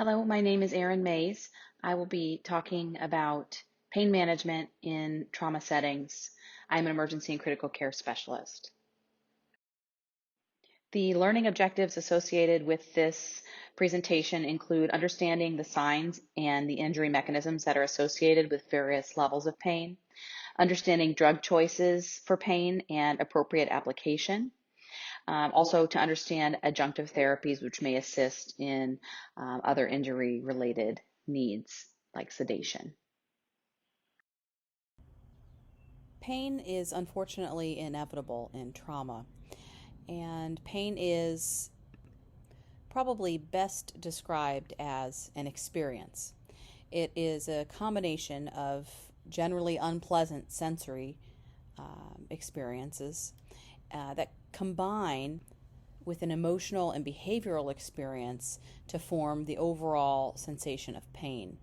Hello, my name is Erin Mays. I will be talking about pain management in trauma settings. I'm an emergency and critical care specialist. The learning objectives associated with this presentation include understanding the signs and the injury mechanisms that are associated with various levels of pain, understanding drug choices for pain and appropriate application, also to understand adjunctive therapies which may assist in other injury-related needs like sedation. Pain is unfortunately inevitable in trauma, and pain is probably best described as an experience. It is a combination of generally unpleasant sensory experiences that combine with an emotional and behavioral experience to form the overall sensation of pain.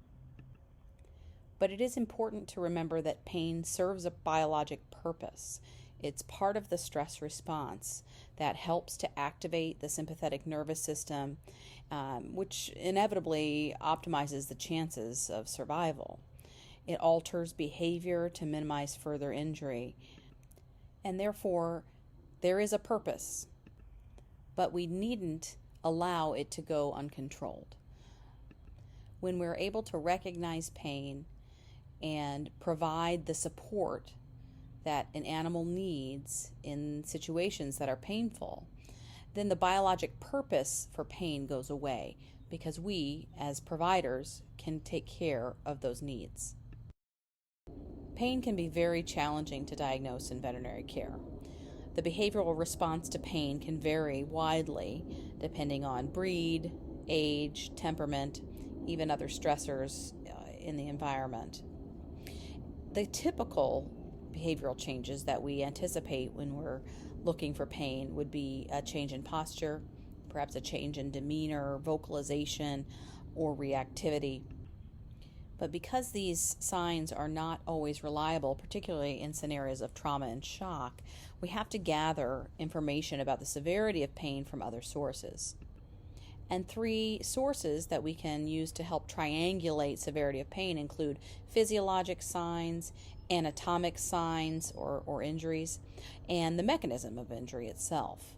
But it is important to remember that pain serves a biologic purpose. It's part of the stress response that helps to activate the sympathetic nervous system, which inevitably optimizes the chances of survival. It alters behavior to minimize further injury, and therefore there is a purpose, but we needn't allow it to go uncontrolled. When we're able to recognize pain and provide the support that an animal needs in situations that are painful, then the biologic purpose for pain goes away because we, as providers, can take care of those needs. Pain can be very challenging to diagnose in veterinary care. The behavioral response to pain can vary widely depending on breed, age, temperament, even other stressors in the environment. The typical behavioral changes that we anticipate when we're looking for pain would be a change in posture, perhaps a change in demeanor, vocalization, or reactivity. But because these signs are not always reliable, particularly in scenarios of trauma and shock, we have to gather information about the severity of pain from other sources. And three sources that we can use to help triangulate severity of pain include physiologic signs, anatomic signs or injuries, and the mechanism of injury itself.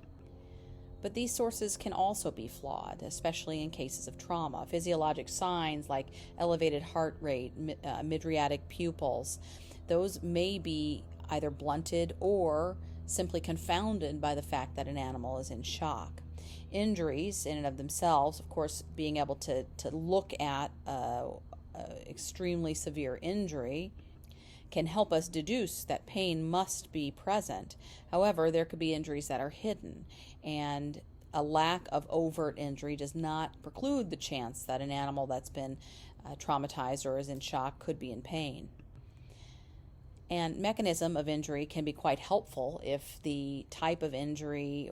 But these sources can also be flawed, especially in cases of trauma. Physiologic signs like elevated heart rate, mydriatic pupils, those may be either blunted or simply confounded by the fact that an animal is in shock. Injuries in and of themselves, of course, being able to look at extremely severe injury can help us deduce that pain must be present. However, there could be injuries that are hidden, and a lack of overt injury does not preclude the chance that an animal that's been traumatized or is in shock could be in pain. And mechanism of injury can be quite helpful if the type of injury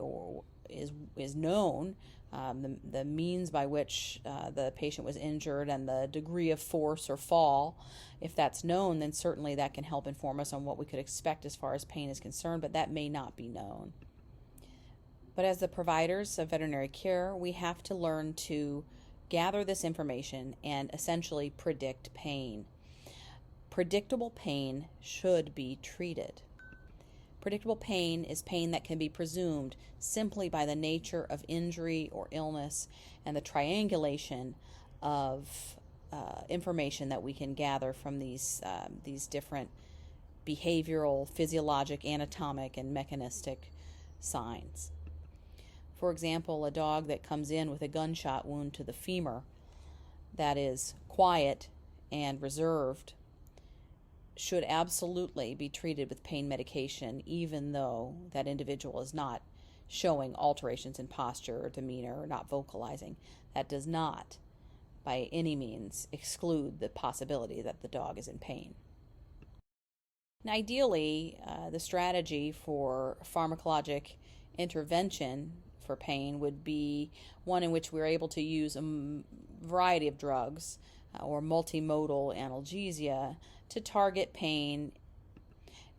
is known, the means by which the patient was injured and the degree of force or fall. If that's known, then certainly that can help inform us on what we could expect as far as pain is concerned, but that may not be known. But as the providers of veterinary care, we have to learn to gather this information and essentially predict pain. Predictable pain should be treated. Predictable pain is pain that can be presumed simply by the nature of injury or illness and the triangulation of information that we can gather from these different behavioral, physiologic, anatomic, and mechanistic signs. For example, a dog that comes in with a gunshot wound to the femur that is quiet and reserved should absolutely be treated with pain medication, even though that individual is not showing alterations in posture or demeanor or not vocalizing. That does not, by any means, exclude the possibility that the dog is in pain. And ideally, the strategy for pharmacologic intervention for pain would be one in which we're able to use a variety of drugs or multimodal analgesia to target pain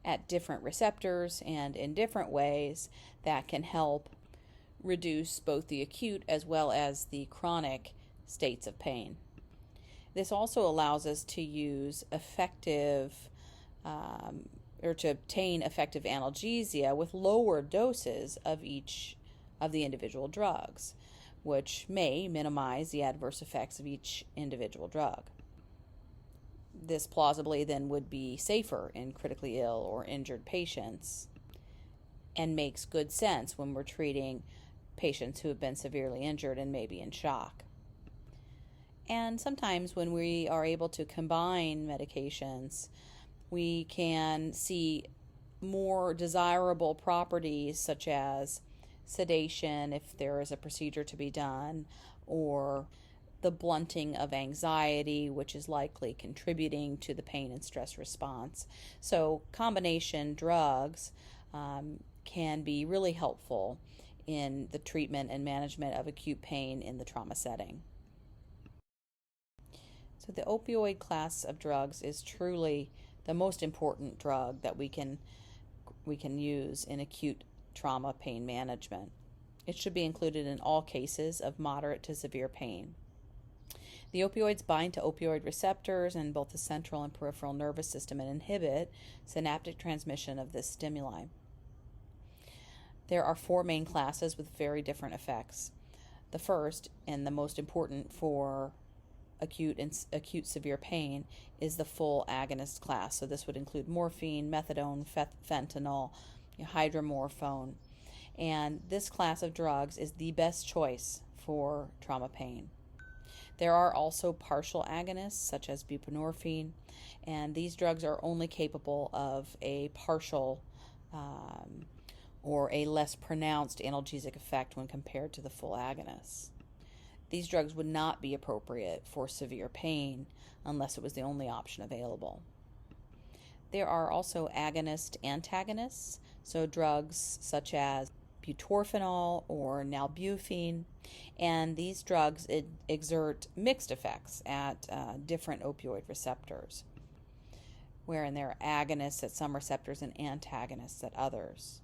at different receptors and in different ways that can help reduce both the acute as well as the chronic states of pain. This also allows us to use or to obtain effective analgesia with lower doses of each of the individual drugs, which may minimize the adverse effects of each individual drug. This plausibly then would be safer in critically ill or injured patients and makes good sense when we're treating patients who have been severely injured and may be in shock. And sometimes when we are able to combine medications, we can see more desirable properties such as sedation if there is a procedure to be done, or the blunting of anxiety, which is likely contributing to the pain and stress response. So combination drugs can be really helpful in the treatment and management of acute pain in the trauma setting. So the opioid class of drugs is truly the most important drug that we can use in acute trauma pain management. It should be included in all cases of moderate to severe pain. The opioids bind to opioid receptors in both the central and peripheral nervous system and inhibit synaptic transmission of this stimuli. There are 4 main classes with very different effects. The first, and the most important for acute severe pain, is the full agonist class. So this would include morphine, methadone, fentanyl, hydromorphone. And this class of drugs is the best choice for trauma pain. There are also partial agonists such as buprenorphine, and these drugs are only capable of a partial or a less pronounced analgesic effect when compared to the full agonists. These drugs would not be appropriate for severe pain unless it was the only option available. There are also agonist-antagonists, so drugs such as butorphanol or nalbuphine, and these drugs exert mixed effects at different opioid receptors, wherein there are agonists at some receptors and antagonists at others.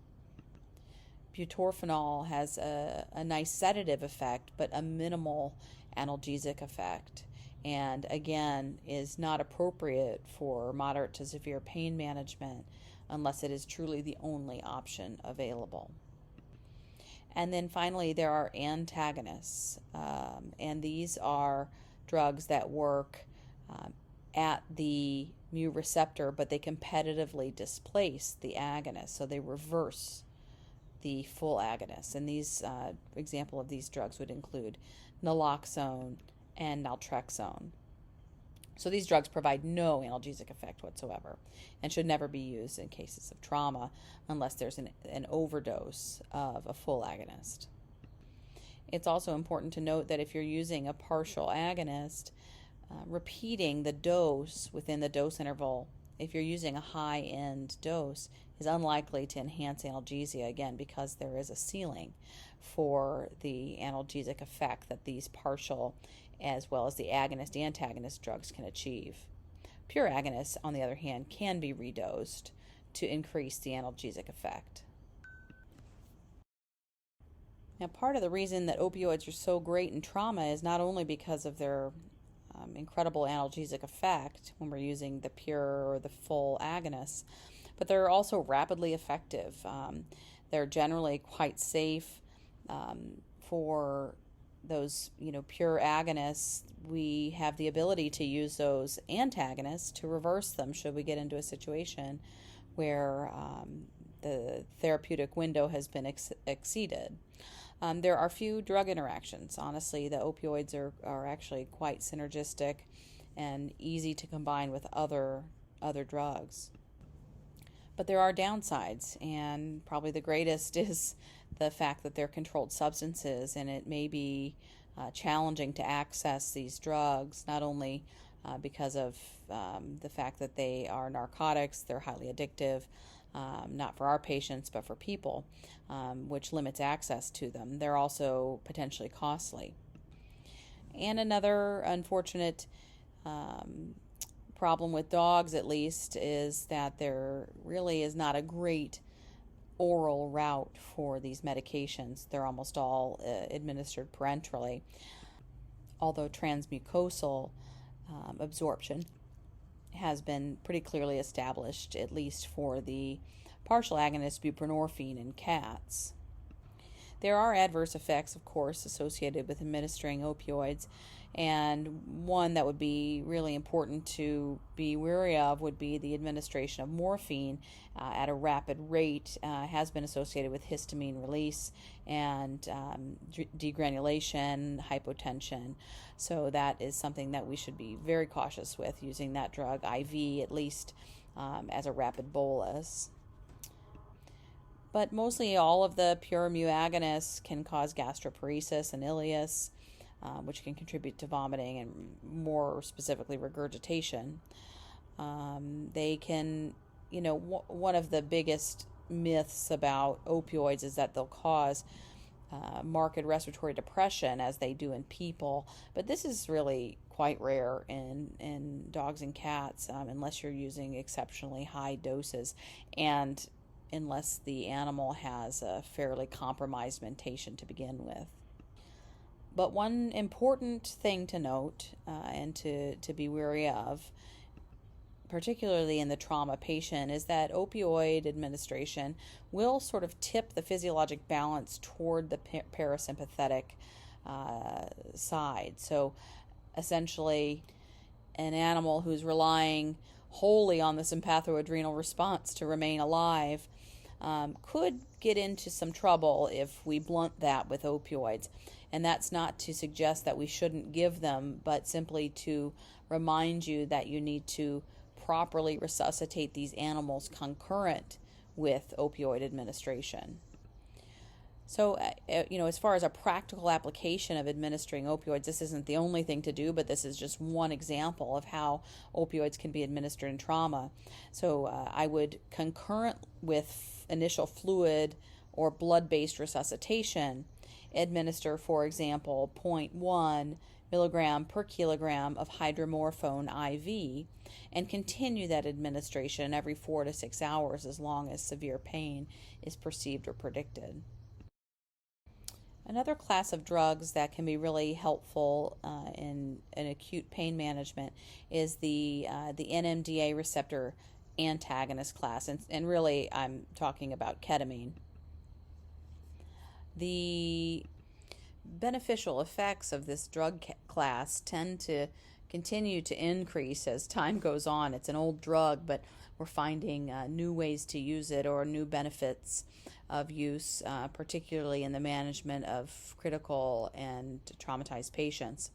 Butorphanol has a nice sedative effect, but a minimal analgesic effect, and again is not appropriate for moderate to severe pain management unless it is truly the only option available. And then finally, there are antagonists, and these are drugs that work at the mu receptor, but they competitively displace the agonist, so they reverse the full agonist. And these example of these drugs would include naloxone and naltrexone. So these drugs provide no analgesic effect whatsoever and should never be used in cases of trauma unless there's an overdose of a full agonist. It's also important to note that if you're using a partial agonist, repeating the dose within the dose interval, if you're using a high-end dose, is unlikely to enhance analgesia, again, because there is a ceiling for the analgesic effect that these partial as well as the agonist-antagonist drugs can achieve. Pure agonists, on the other hand, can be redosed to increase the analgesic effect. Now, part of the reason that opioids are so great in trauma is not only because of their incredible analgesic effect when we're using the pure or the full agonists, but they're also rapidly effective. They're generally quite safe. For those pure agonists, we have the ability to use those antagonists to reverse them should we get into a situation where the therapeutic window has been exceeded. There are few drug interactions. Honestly, the opioids are actually quite synergistic and easy to combine with other drugs. But there are downsides, and probably the greatest is the fact that they're controlled substances, and it may be challenging to access these drugs, not only because of the fact that they are narcotics, they're highly addictive, not for our patients, but for people, which limits access to them. They're also potentially costly. And another unfortunate problem with dogs, at least, is that there really is not a great oral route for these medications. They're almost all administered parenterally. although transmucosal absorption has been pretty clearly established, at least for the partial agonist buprenorphine in cats. There are adverse effects, of course, associated with administering opioids, and one that would be really important to be wary of would be the administration of morphine at a rapid rate has been associated with histamine release and degranulation, hypotension. So that is something that we should be very cautious with, using that drug IV at least as a rapid bolus. But mostly all of the pure mu agonists can cause gastroparesis and ileus, which can contribute to vomiting and more specifically regurgitation. They can, one of the biggest myths about opioids is that they'll cause marked respiratory depression as they do in people, but this is really quite rare in dogs and cats unless you're using exceptionally high doses and unless the animal has a fairly compromised mentation to begin with. But one important thing to note and to be wary of, particularly in the trauma patient, is that opioid administration will sort of tip the physiologic balance toward the parasympathetic side. So essentially, an animal who's relying wholly on the sympathoadrenal response to remain alive could get into some trouble if we blunt that with opioids. And that's not to suggest that we shouldn't give them, but simply to remind you that you need to properly resuscitate these animals concurrent with opioid administration. So, as far as a practical application of administering opioids, this isn't the only thing to do, but this is just one example of how opioids can be administered in trauma. So I would, concurrent with initial fluid or blood-based resuscitation, administer, for example, 0.1 milligram per kilogram of hydromorphone IV and continue that administration every 4 to 6 hours as long as severe pain is perceived or predicted. Another class of drugs that can be really helpful in acute pain management is the NMDA receptor antagonist class, and really I'm talking about ketamine. The beneficial effects of this drug class tend to continue to increase as time goes on. It's an old drug, but we're finding new ways to use it or new benefits of use, particularly in the management of critical and traumatized patients.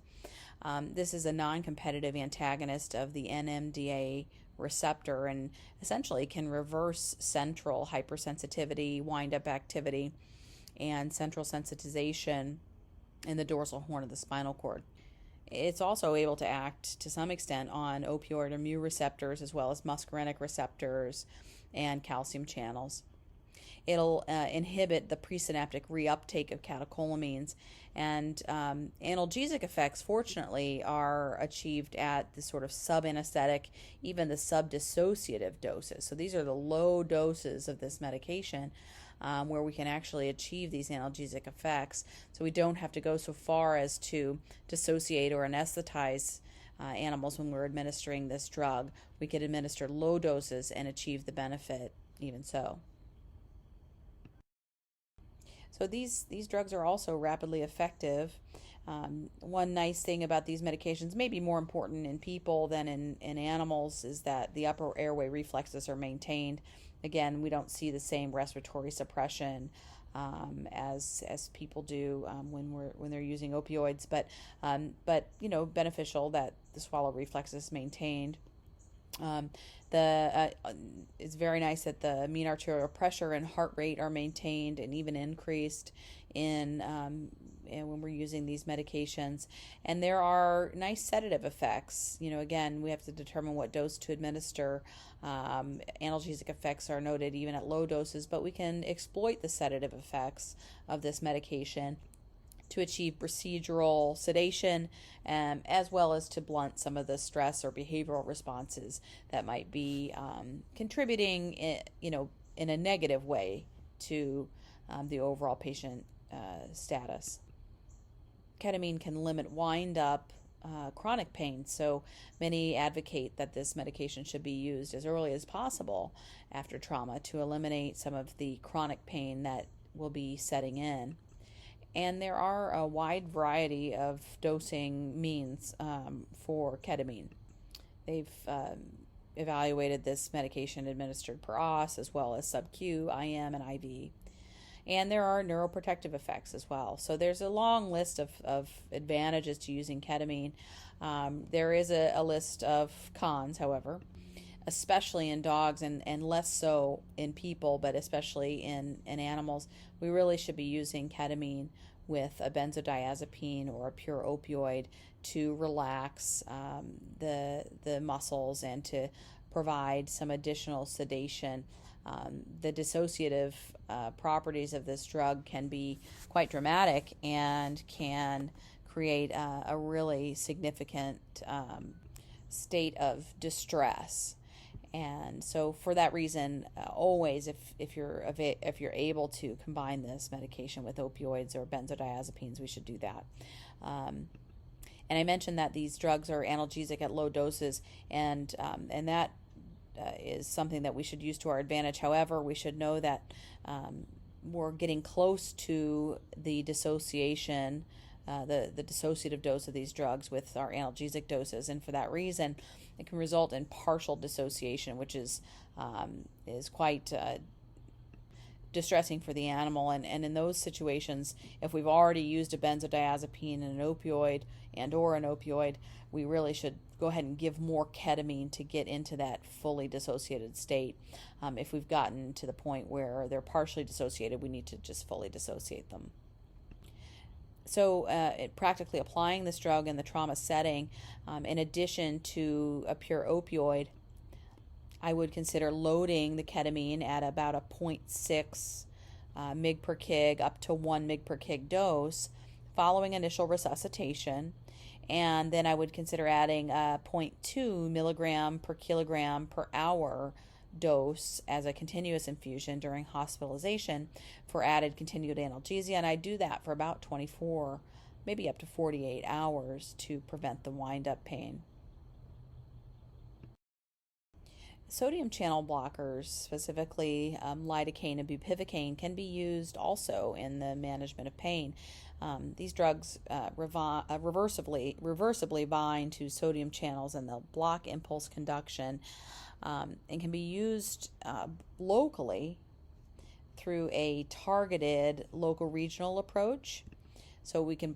This is a non-competitive antagonist of the NMDA receptor and essentially can reverse central hypersensitivity, wind-up activity, and central sensitization in the dorsal horn of the spinal cord. It's also able to act to some extent on opioid or mu receptors as well as muscarinic receptors and calcium channels. It'll inhibit the presynaptic reuptake of catecholamines, and analgesic effects, fortunately, are achieved at the sort of sub-anesthetic, even the sub-dissociative doses. So these are the low doses of this medication where we can actually achieve these analgesic effects. So we don't have to go so far as to dissociate or anesthetize animals when we're administering this drug. We could administer low doses and achieve the benefit even so. So these drugs are also rapidly effective. One nice thing about these medications, maybe more important in people than in animals, is that the upper airway reflexes are maintained. Again, we don't see the same respiratory suppression as people do when they're using opioids, but beneficial that the swallow reflex is maintained. It's very nice that the mean arterial pressure and heart rate are maintained and even increased when we're using these medications. And there are nice sedative effects. Again, we have to determine what dose to administer. Analgesic effects are noted even at low doses, but we can exploit the sedative effects of this medication to achieve procedural sedation, as well as to blunt some of the stress or behavioral responses that might be contributing, in a negative way to the overall patient status. ketamine can limit wind-up chronic pain. So many advocate that this medication should be used as early as possible after trauma to eliminate some of the chronic pain that will be setting in. And there are a wide variety of dosing means for ketamine. They've evaluated this medication administered per os as well as sub-Q, IM, and IV. And there are neuroprotective effects as well. So there's a long list of advantages to using ketamine. There is a list of cons, however, especially in dogs and less so in people, but especially in animals. We really should be using ketamine with a benzodiazepine or a pure opioid to relax the muscles and to provide some additional sedation. The dissociative properties of this drug can be quite dramatic and can create a really significant state of distress. And so, for that reason, always, if you're able to combine this medication with opioids or benzodiazepines, we should do that. And I mentioned that these drugs are analgesic at low doses, and that is something that we should use to our advantage. However, we should know that we're getting close to the dissociation, the dissociative dose of these drugs with our analgesic doses, and for that reason, it can result in partial dissociation, which is quite distressing for the animal. And in those situations, if we've already used a benzodiazepine and an opioid or an opioid, we really should go ahead and give more ketamine to get into that fully dissociated state. If we've gotten to the point where they're partially dissociated, we need to just fully dissociate them. So practically applying this drug in the trauma setting, in addition to a pure opioid, I would consider loading the ketamine at about a 0.6 mg per kg up to 1 mg per kg dose following initial resuscitation. And then I would consider adding a 0.2 milligram per kilogram per hour dose as a continuous infusion during hospitalization for added continued analgesia. And I do that for about 24, maybe up to 48 hours to prevent the wind-up pain. Sodium channel blockers, specifically lidocaine and bupivacaine, can be used also in the management of pain. These drugs reversibly bind to sodium channels, and they'll block impulse conduction and can be used locally through a targeted local regional approach. So we can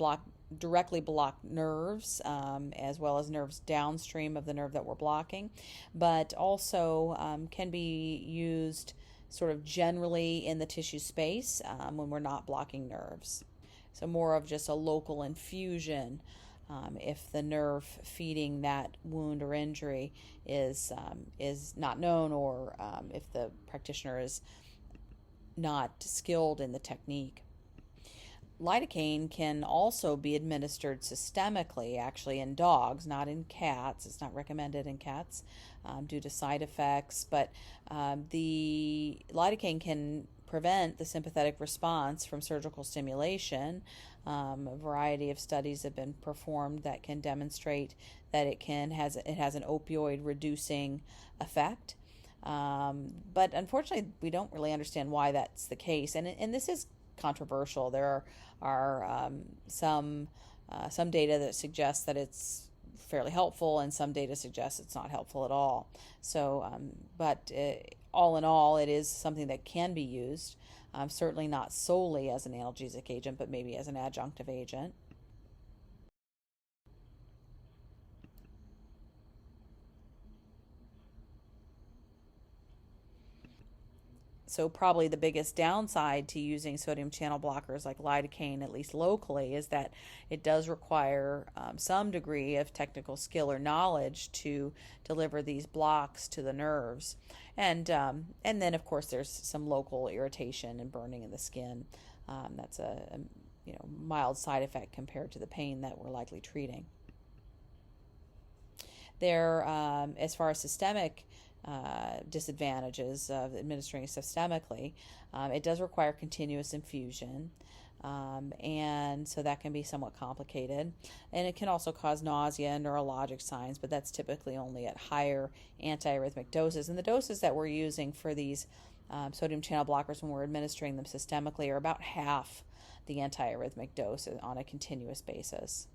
directly block nerves as well as nerves downstream of the nerve that we're blocking, but also can be used sort of generally in the tissue space when we're not blocking nerves. So more of just a local infusion if the nerve feeding that wound or injury is not known, or if the practitioner is not skilled in the technique. Lidocaine can also be administered systemically, actually, in dogs, not in cats. It's not recommended in cats due to side effects, but the lidocaine can prevent the sympathetic response from surgical stimulation. A variety of studies have been performed that can demonstrate that it has an opioid reducing effect. But unfortunately, we don't really understand why that's the case, and this is controversial. There are some data that suggests that it's fairly helpful, and some data suggests it's not helpful at all. So, but all in all, it is something that can be used. Certainly not solely as an analgesic agent, but maybe as an adjunctive agent. So probably the biggest downside to using sodium channel blockers like lidocaine, at least locally, is that it does require some degree of technical skill or knowledge to deliver these blocks to the nerves. And then, of course, there's some local irritation and burning in the skin. That's a mild side effect compared to the pain that we're likely treating. There, as far as systemic disadvantages of administering systemically, it does require continuous infusion. And so that can be somewhat complicated. And it can also cause nausea and neurologic signs, but that's typically only at higher antiarrhythmic doses. And the doses that we're using for these sodium channel blockers when we're administering them systemically are about half the antiarrhythmic dose on a continuous basis.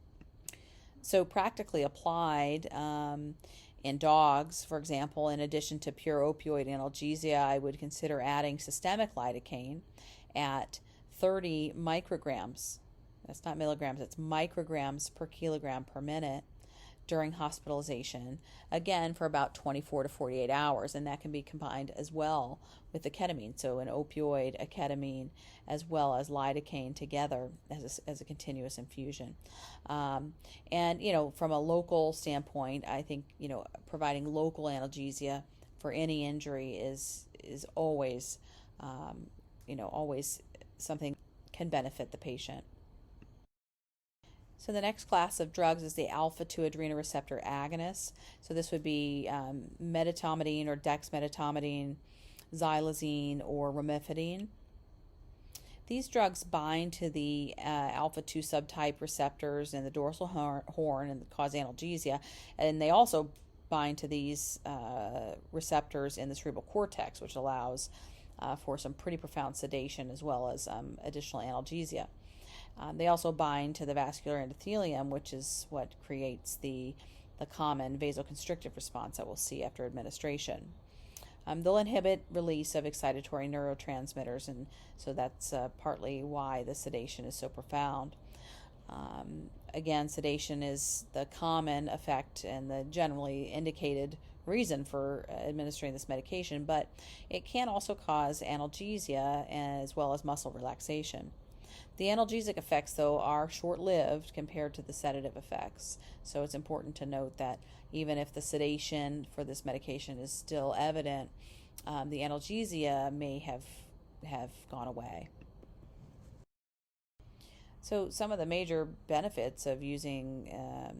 So, practically applied in dogs, for example, in addition to pure opioid analgesia, I would consider adding systemic lidocaine at 30 micrograms. That's not milligrams, it's micrograms per kilogram per minute during hospitalization, again for about 24 to 48 hours, and that can be combined as well with the ketamine. So an opioid, a ketamine, as well as lidocaine together as a continuous infusion. And from a local standpoint, I think providing local analgesia for any injury is always always something can benefit the patient. So the next class of drugs is the alpha-2 adrenoreceptor agonists. So this would be medetomidine or dexmedetomidine, xylazine, or romifidine. These drugs bind to the alpha-2 subtype receptors in the dorsal horn and cause analgesia, and they also bind to these receptors in the cerebral cortex, which allows for some pretty profound sedation as well as additional analgesia. They also bind to the vascular endothelium, which is what creates the common vasoconstrictive response that we'll see after administration. They'll inhibit release of excitatory neurotransmitters, and so that's partly why the sedation is so profound. Again, sedation is the common effect and the generally indicated reason for administering this medication, but it can also cause analgesia as well as muscle relaxation. The analgesic effects, though, are short-lived compared to the sedative effects. So it's important to note that even if the sedation for this medication is still evident, the analgesia may have gone away. So some of the major benefits of using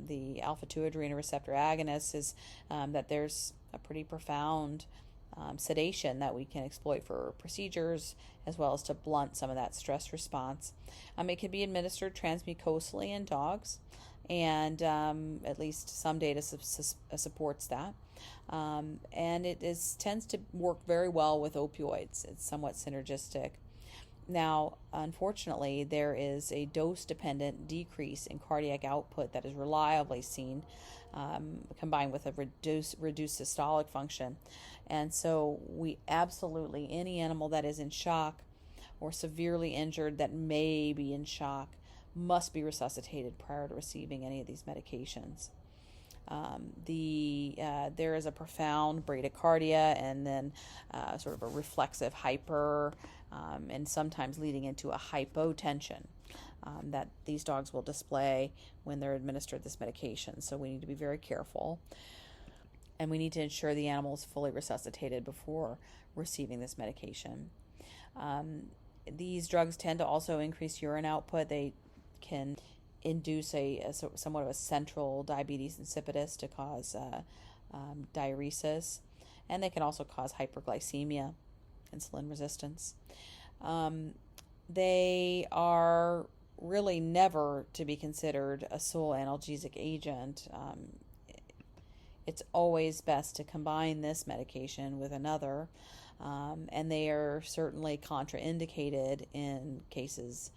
the alpha-2 adrenoreceptor agonists is that there's a pretty profound sedation that we can exploit for procedures, as well as to blunt some of that stress response. It can be administered transmucosally in dogs, and at least some data supports that. And it tends to work very well with opioids. It's somewhat synergistic. Now, unfortunately, there is a dose-dependent decrease in cardiac output that is reliably seen, combined with a reduced systolic function. And so we absolutely, any animal that is in shock or severely injured that may be in shock must be resuscitated prior to receiving any of these medications. There is a profound bradycardia and then sort of a reflexive hyper, and sometimes leading into a hypotension that these dogs will display when they're administered this medication. So we need to be very careful, and we need to ensure the animal is fully resuscitated before receiving this medication. These drugs tend to also increase urine output. They can induce somewhat of a central diabetes insipidus to cause diuresis, and they can also cause hyperglycemia, insulin resistance. They are really never to be considered a sole analgesic agent. It's always best to combine this medication with another, and they are certainly contraindicated in cases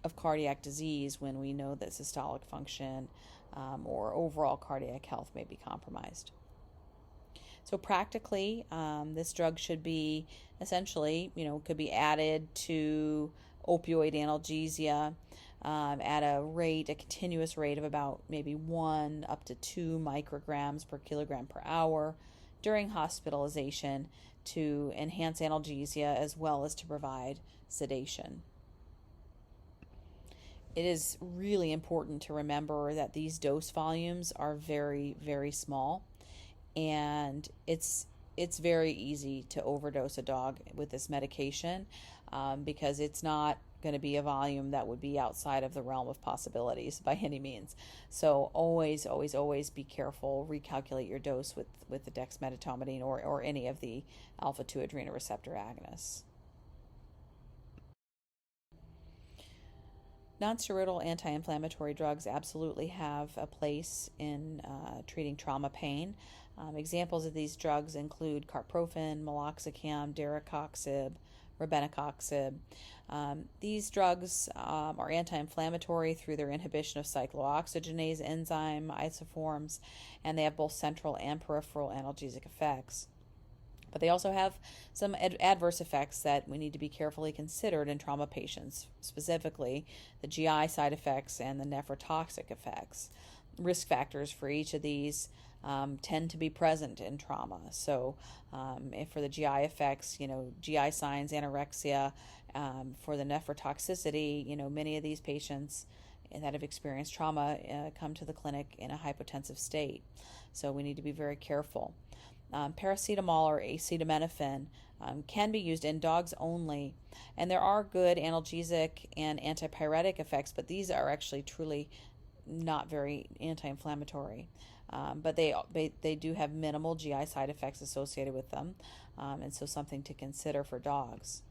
of cardiac disease when we know that systolic function or overall cardiac health may be compromised. So practically, this drug should be essentially, could be added to opioid analgesia at a continuous rate of about maybe 1 up to 2 micrograms per kilogram per hour during hospitalization to enhance analgesia as well as to provide sedation. It is really important to remember that these dose volumes are very, very small, and it's very easy to overdose a dog with this medication because it's not going to be a volume that would be outside of the realm of possibilities by any means. So always, always, always be careful. Recalculate your dose with the dexmedetomidine or any of the alpha-2 adrenoreceptor agonists. Nonsteroidal anti-inflammatory drugs absolutely have a place in treating trauma pain. Examples of these drugs include carprofen, meloxicam, daracoxib, robenacoxib. These drugs are anti-inflammatory through their inhibition of cyclooxygenase enzyme isoforms, and they have both central and peripheral analgesic effects. But they also have some adverse effects that we need to be carefully considered in trauma patients, specifically the GI side effects and the nephrotoxic effects. Risk factors for each of these tend to be present in trauma. So, if for the GI effects, GI signs, anorexia, for the nephrotoxicity, many of these patients that have experienced trauma come to the clinic in a hypotensive state. So, we need to be very careful. Paracetamol or acetaminophen can be used in dogs only, and there are good analgesic and antipyretic effects, but these are actually truly not very anti-inflammatory. But they do have minimal GI side effects associated with them, and so something to consider for dogs.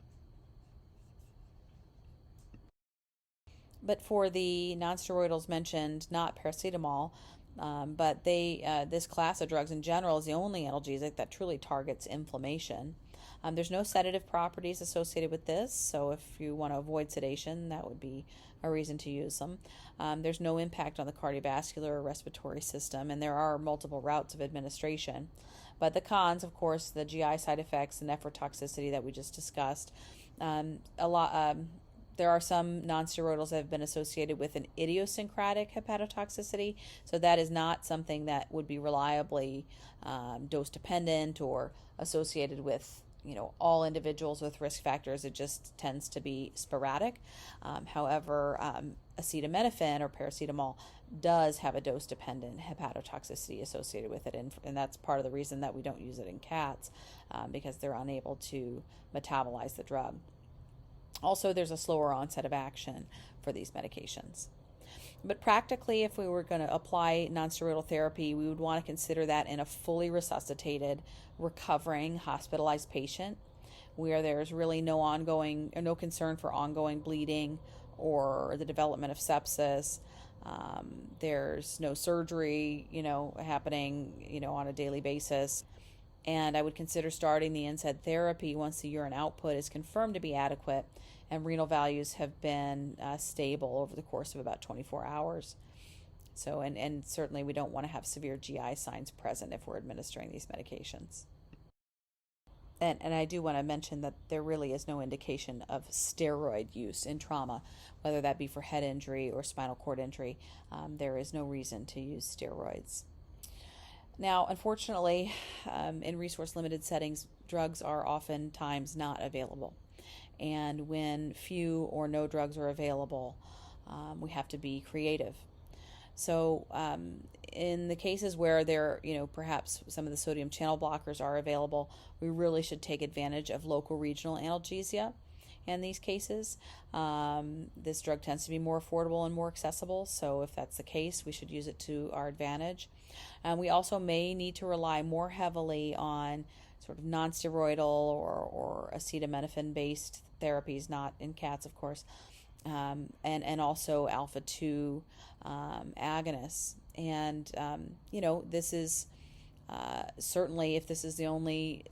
But for the nonsteroidals mentioned, not paracetamol, but this class of drugs in general is the only analgesic that truly targets inflammation. There's no sedative properties associated with this, so if you want to avoid sedation, that would be a reason to use them. There's no impact on the cardiovascular or respiratory system, and there are multiple routes of administration. But the cons, of course, the GI side effects, the nephrotoxicity that we just discussed. There are some nonsteroidals that have been associated with an idiosyncratic hepatotoxicity, so that is not something that would be reliably dose dependent or associated with all individuals with risk factors. It just tends to be sporadic. However, acetaminophen or paracetamol does have a dose dependent hepatotoxicity associated with it, and that's part of the reason that we don't use it in cats, because they're unable to metabolize the drug. Also, there's a slower onset of action for these medications. But practically, if we were going to apply nonsteroidal therapy, we would want to consider that in a fully resuscitated, recovering, hospitalized patient where there's really no concern for ongoing bleeding or the development of sepsis. There's no surgery, happening, on a daily basis. And I would consider starting the NSAID therapy once the urine output is confirmed to be adequate and renal values have been stable over the course of about 24 hours. So, and certainly we don't want to have severe GI signs present if we're administering these medications. And I do want to mention that there really is no indication of steroid use in trauma, whether that be for head injury or spinal cord injury. There is no reason to use steroids. Now, unfortunately, in resource-limited settings, drugs are oftentimes not available. And when few or no drugs are available, we have to be creative. So in the cases where perhaps some of the sodium channel blockers are available, we really should take advantage of local regional analgesia. In these cases, this drug tends to be more affordable and more accessible, so if that's the case, we should use it to our advantage. We also may need to rely more heavily on sort of nonsteroidal or acetaminophen-based therapies, not in cats, of course, and also alpha-2 agonists. And, this is certainly, if this is the only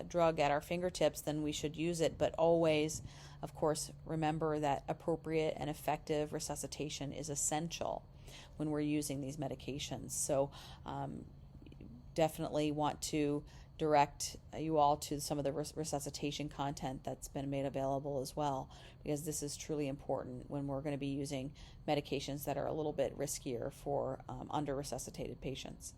drug at our fingertips, then we should use it, but always, of course, remember that appropriate and effective resuscitation is essential when we're using these medications. So definitely want to direct you all to some of the resuscitation content that's been made available as well, because this is truly important when we're going to be using medications that are a little bit riskier for under-resuscitated patients.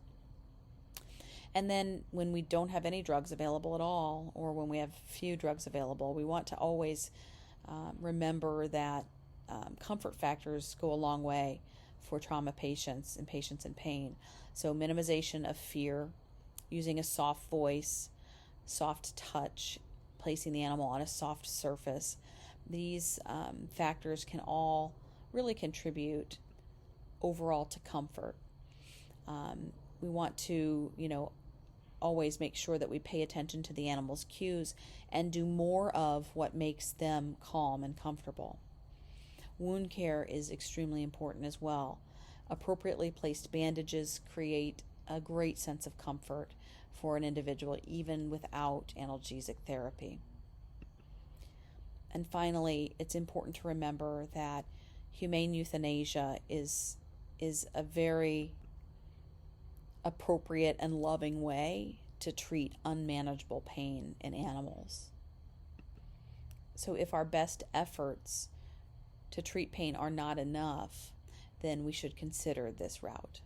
And then when we don't have any drugs available at all, or when we have few drugs available, we want to always remember that comfort factors go a long way for trauma patients and patients in pain. So minimization of fear, using a soft voice, soft touch, placing the animal on a soft surface. These factors can all really contribute overall to comfort. We want to, always make sure that we pay attention to the animal's cues and do more of what makes them calm and comfortable. wound care is extremely important as well. Appropriately placed bandages create a great sense of comfort for an individual even without analgesic therapy. And finally, it's important to remember that humane euthanasia is a very appropriate and loving way to treat unmanageable pain in animals. So if our best efforts to treat pain are not enough, then we should consider this route.